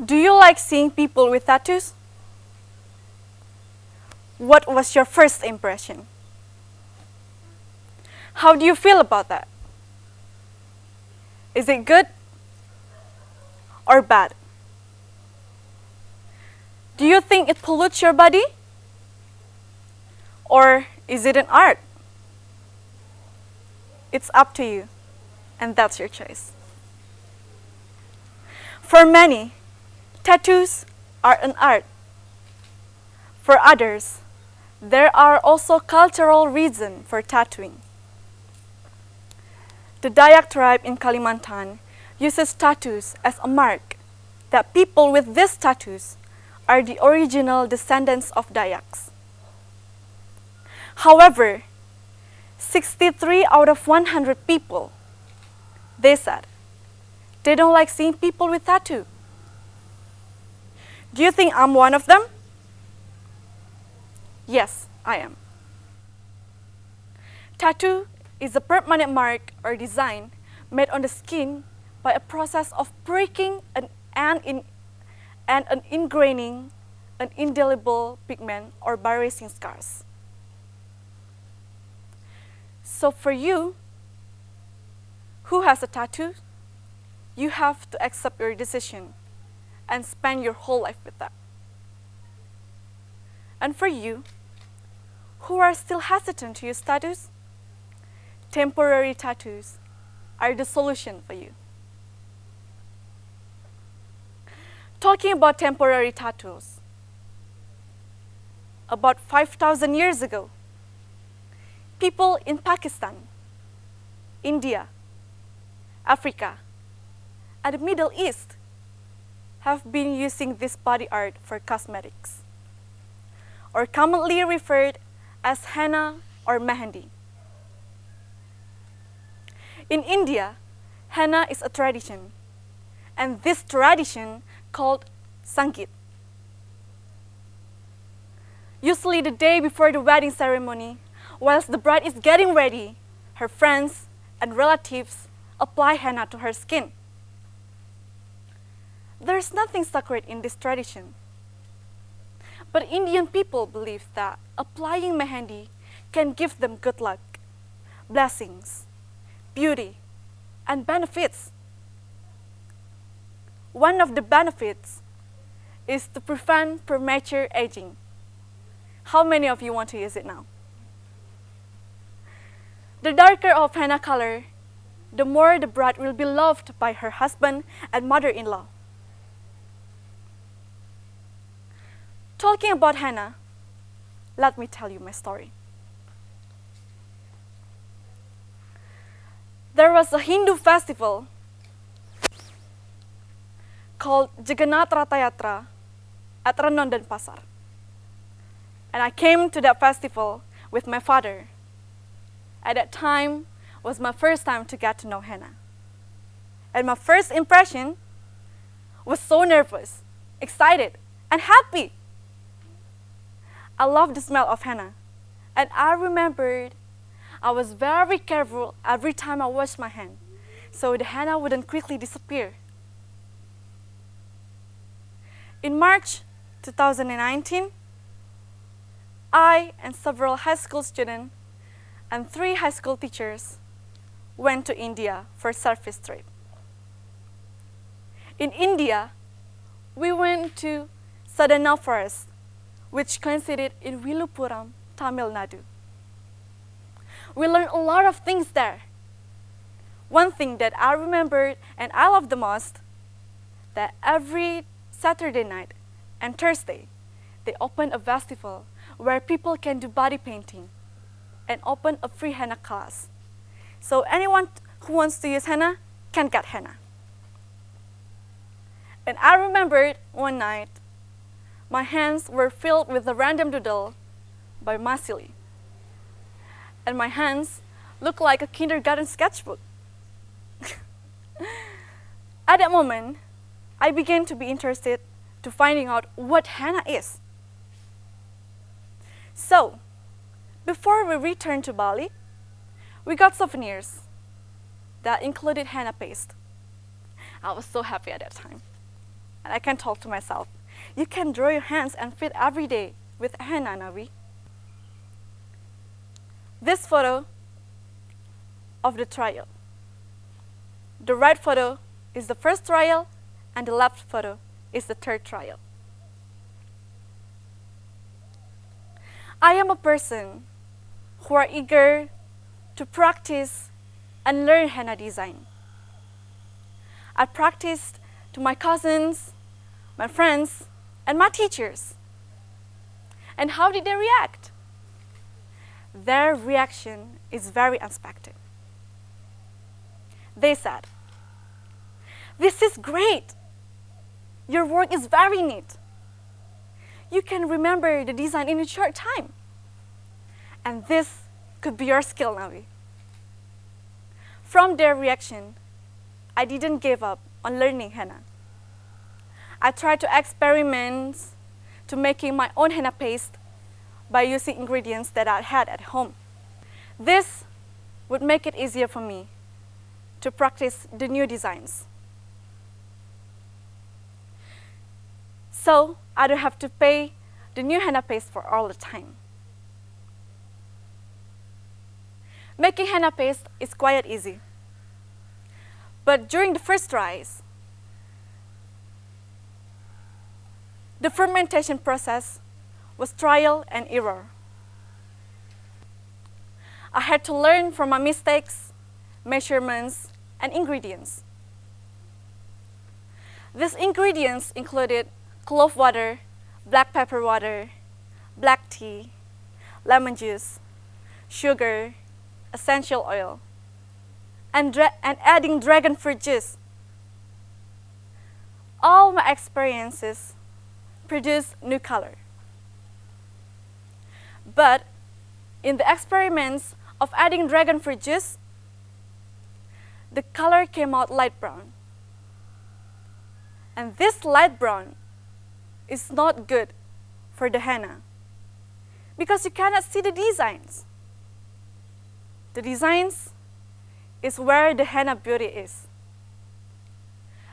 Do you like seeing people with tattoos? What was your first impression? How do you feel about that? Is it good or bad? Do you think it pollutes your body? Or is it an art? It's up to you, and that's your choice. For many, tattoos are an art. For others, there are also cultural reasons for tattooing. The Dayak tribe in Kalimantan uses tattoos as a mark that people with these tattoos are the original descendants of Dayaks. However, 63 out of 100 people, they said, they don't like seeing people with tattoos. Do you think I'm one of them? Yes, I am. Tattoo is a permanent mark or design made on the skin by a process of breaking and ingraining an indelible pigment or by erasing scars. So for you, who has a tattoo, you have to accept your decision and spend your whole life with that. And for you, who are still hesitant to use tattoos, temporary tattoos are the solution for you. Talking about temporary tattoos, about 5,000 years ago, people in Pakistan, India, Africa, and the Middle East have been using this body art for cosmetics, or commonly referred as henna or mehendi. In India, henna is a tradition, and this tradition called Sangeet. Usually the day before the wedding ceremony, whilst the bride is getting ready, her friends and relatives apply henna to her skin. There's nothing sacred in this tradition. But Indian people believe that applying mehendi can give them good luck, blessings, beauty, and benefits. One of the benefits is to prevent premature aging. How many of you want to use it now? The darker of henna color, the more the bride will be loved by her husband and mother-in-law. Talking about henna, let me tell you my story. There was a Hindu festival called Jagannath Ratayatra at Renon dan Pasar. And I came to that festival with my father. At that time was my first time to get to know henna. And my first impression was so nervous, excited, and happy. I loved the smell of henna. And I remembered I was very careful every time I washed my hand, so the henna wouldn't quickly disappear. In March 2019, I and several high school students and 3 high school teachers went to India for a service trip. In India, we went to Sadhana Forest, which coincided in Villupuram, Tamil Nadu. We learned a lot of things there. One thing that I remembered and I loved the most, that every Saturday night and Thursday, they open a festival where people can do body painting and open a free henna class. So anyone who wants to use henna can get henna. And I remembered one night, my hands were filled with a random doodle by Masili. And my hands looked like a kindergarten sketchbook. At that moment, I began to be interested to finding out what henna is. So, before we returned to Bali, we got souvenirs that included henna paste. I was so happy at that time. And I can talk to myself, you can draw your hands and feet every day with henna, Navi. This photo of the trial. The right photo is the first trial, and the left photo is the third trial. I am a person who are eager to practice and learn henna design. I practiced to my cousins, my friends, and my teachers. And how did they react? Their reaction is very unexpected. They said, "This is great. Your work is very neat. You can remember the design in a short time. And this could be your skill, Navi." From their reaction, I didn't give up on learning henna. I tried to experiment to making my own henna paste by using ingredients that I had at home. This would make it easier for me to practice the new designs. So I don't have to pay the new henna paste for all the time. Making henna paste is quite easy. But during the first tries, the fermentation process was trial and error. I had to learn from my mistakes, measurements, and ingredients. These ingredients included clove water, black pepper water, black tea, lemon juice, sugar, essential oil, and adding dragon fruit juice. All my experiences produced new color. But in the experiments of adding dragon fruit juice, the color came out light brown. And this light brown is not good for the henna because you cannot see the designs. The designs is where the henna beauty is.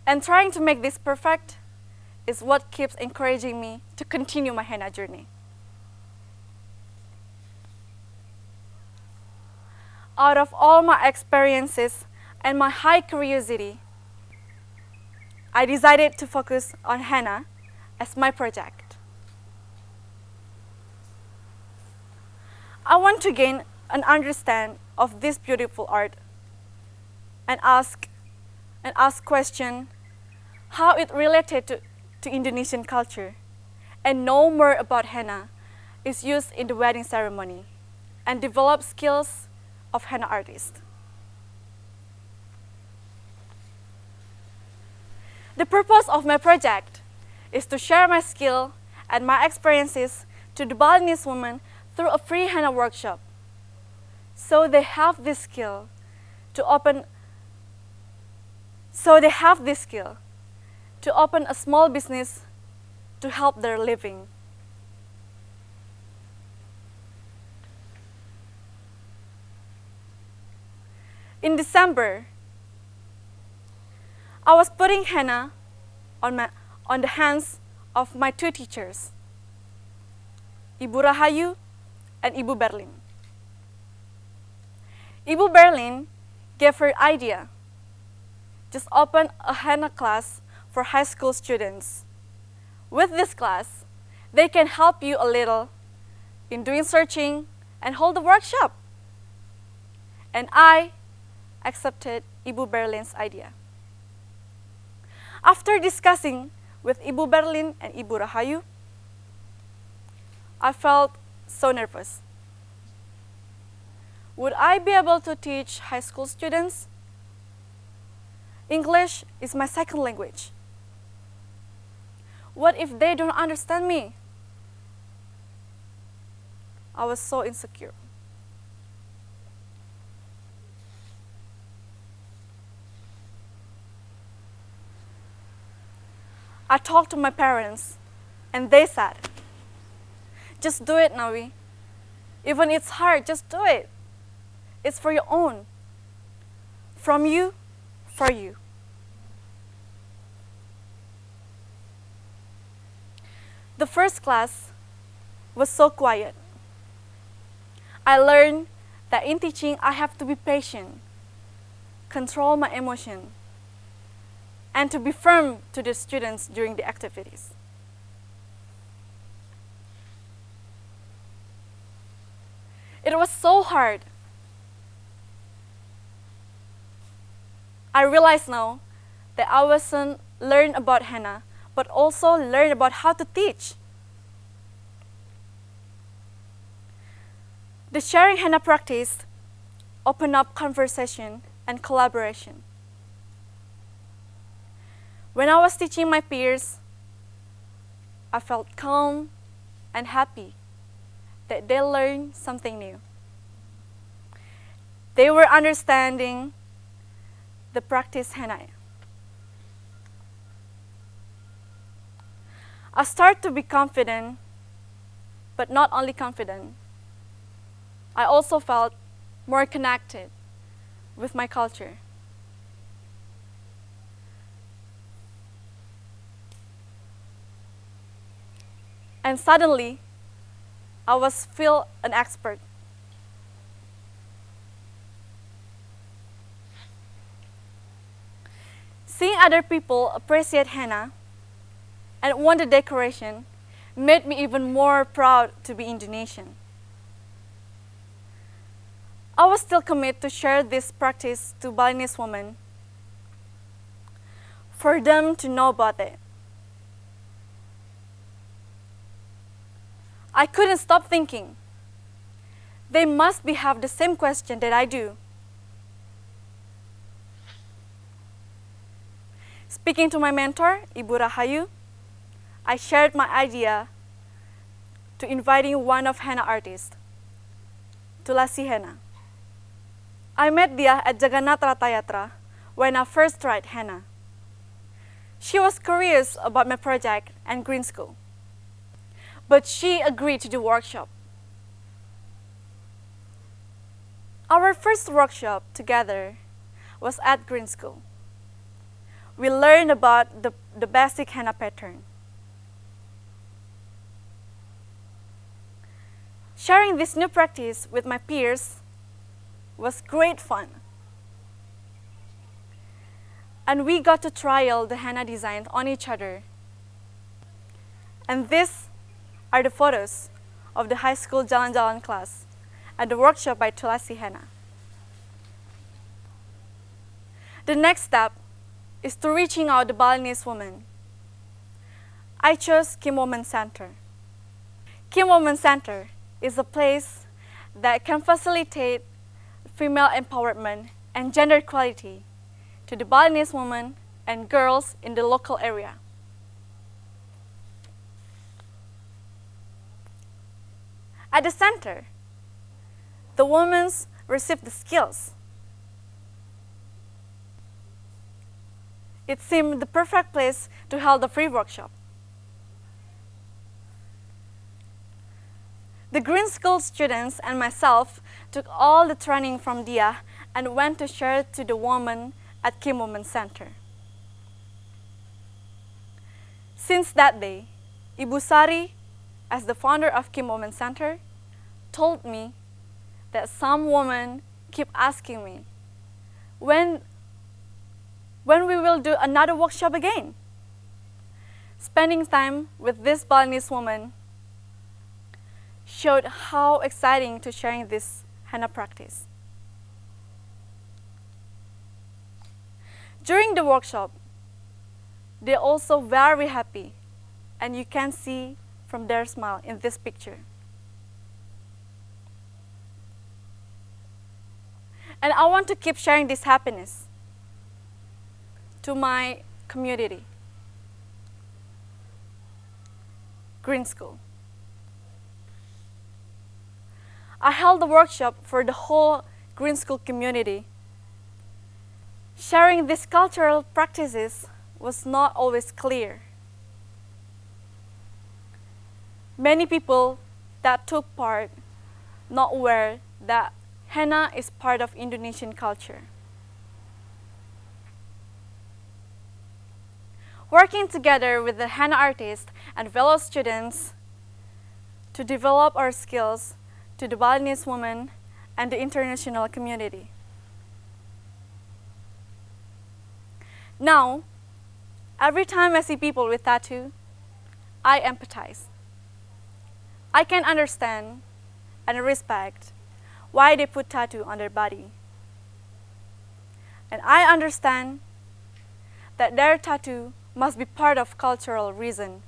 And trying to make this perfect is what keeps encouraging me to continue my henna journey. Out of all my experiences and my high curiosity, I decided to focus on henna as my project. I want to gain an understanding of this beautiful art and ask question how it related to Indonesian culture, and know more about henna is used in the wedding ceremony, and develop skills of henna artist. The purpose of my project is to share my skill and my experiences to the Balinese women through a free henna workshop, so they have this skill to open a small business to help their living. In December, I was putting henna on the hands of my two teachers, Ibu Rahayu and Ibu Berlin. Ibu Berlin gave her idea. Just open a henna class for high school students. With this class, they can help you a little in doing searching and hold the workshop. And I accepted Ibu Berlin's idea. After discussing with Ibu Berlin and Ibu Rahayu, I felt so nervous. Would I be able to teach high school students? English is my second language. What if they don't understand me? I was so insecure. I talked to my parents, and they said, "Just do it, Nawi. Even it's hard, just do it. It's for your own. From you, for you." The first class was so quiet. I learned that in teaching, I have to be patient, control my emotion, and to be firm to the students during the activities. It was so hard. I realize now that I wasn't learn about henna, but also learn about how to teach. The sharing henna practice opened up conversation and collaboration. When I was teaching my peers, I felt calm and happy that they learned something new. They were understanding the practice henna. I started to be confident, but not only confident, I also felt more connected with my culture. And suddenly, I was feel an expert. Seeing other people appreciate henna and want the decoration made me even more proud to be Indonesian. I was still committed to share this practice to Balinese women for them to know about it. I couldn't stop thinking, they must have the same question that I do. Speaking to my mentor, Ibu Rahayu, I shared my idea to inviting one of henna artists, Tulasi Henna. I met Dia at Jagannatha Ratayatra when I first tried henna. She was curious about my project and Greenstone, but she agreed to the workshop. Our first workshop together was at Greenstone. We learned about the basic henna pattern. Sharing this new practice with my peers was great fun. And we got to trial the henna designs on each other. And these are the photos of the high school Jalan-Jalan class at the workshop by Tulasi Henna. The next step is to reaching out the Balinese women. I chose Kim Women Center. Kim Women Center is a place that can facilitate female empowerment and gender equality to the Balinese women and girls in the local area. At the center, the women receive the skills. It seemed the perfect place to hold a free workshop. The Greenstone students and myself took all the training from Dia and went to share it to the women at Kim Women Center. Since that day, Ibu Sari, as the founder of Kim Women Center, told me that some women keep asking me, when we will do another workshop again. Spending time with this Balinese woman showed how exciting to sharing this henna practice. During the workshop, they're also very happy, and you can see from their smile in this picture. And I want to keep sharing this happiness to my community, Greenstone. I held a workshop for the whole Greenstone community. Sharing these cultural practices was not always clear. Many people that took part not aware that henna is part of Indonesian culture. working together with the henna artists and fellow students to develop our skills to the Balinese women and the international community. Now, every time I see people with tattoo, I empathize. I can understand and respect why they put tattoo on their body. And I understand that their tattoo must be part of cultural reason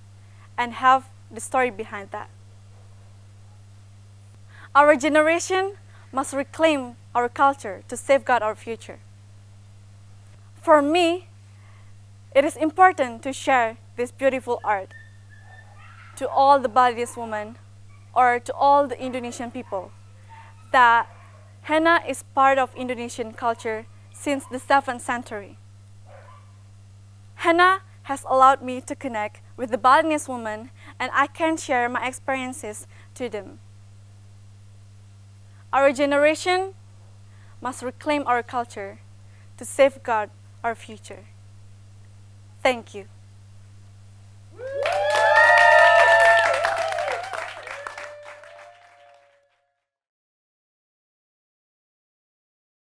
and have the story behind that. Our generation must reclaim our culture to safeguard our future. For me, it is important to share this beautiful art to all the Balinese women or to all the Indonesian people that henna is part of Indonesian culture since the 7th century. Henna has allowed me to connect with the Balinese women and I can share my experiences to them. Our generation must reclaim our culture to safeguard our future. Thank you.